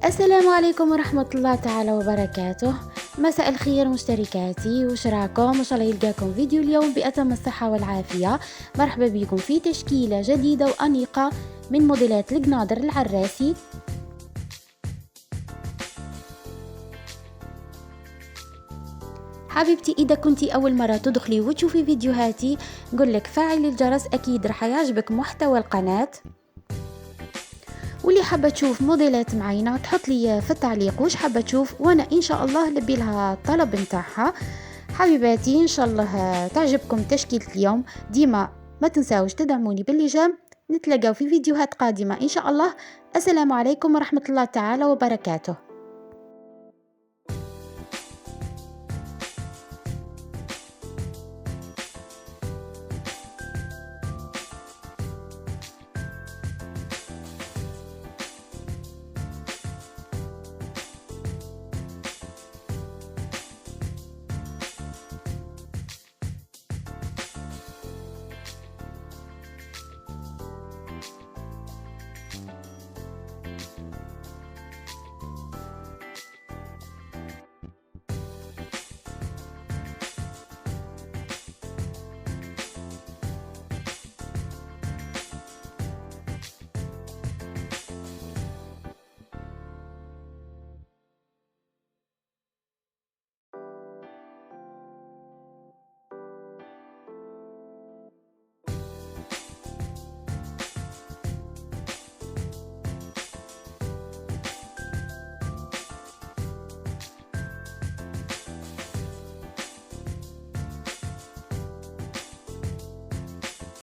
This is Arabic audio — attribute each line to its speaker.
Speaker 1: السلام عليكم ورحمة الله تعالى وبركاته. مساء الخير مشتركاتي، وش راكم؟ ان شاء الله يلقاكم فيديو اليوم بأتم الصحة والعافية. مرحبا بكم في تشكيلة جديدة وأنيقة من موديلات القناضر العراسي. حبيبتي، إذا كنتي أول مرة تدخلي وتشوفي فيديوهاتي نقولك فعلي الجرس، أكيد رح يعجبك محتوى القناة. واللي حابة تشوف موديلات معينة تحط لي في التعليق وش حابة تشوف، وانا ان شاء الله لبي لها الطلب نتاعها. حبيباتي، ان شاء الله تعجبكم تشكيلة اليوم. ديما ما تنساوش تدعموني بالإعجاب. نتلاقاو في فيديوهات قادمة ان شاء الله. السلام عليكم ورحمة الله تعالى وبركاته.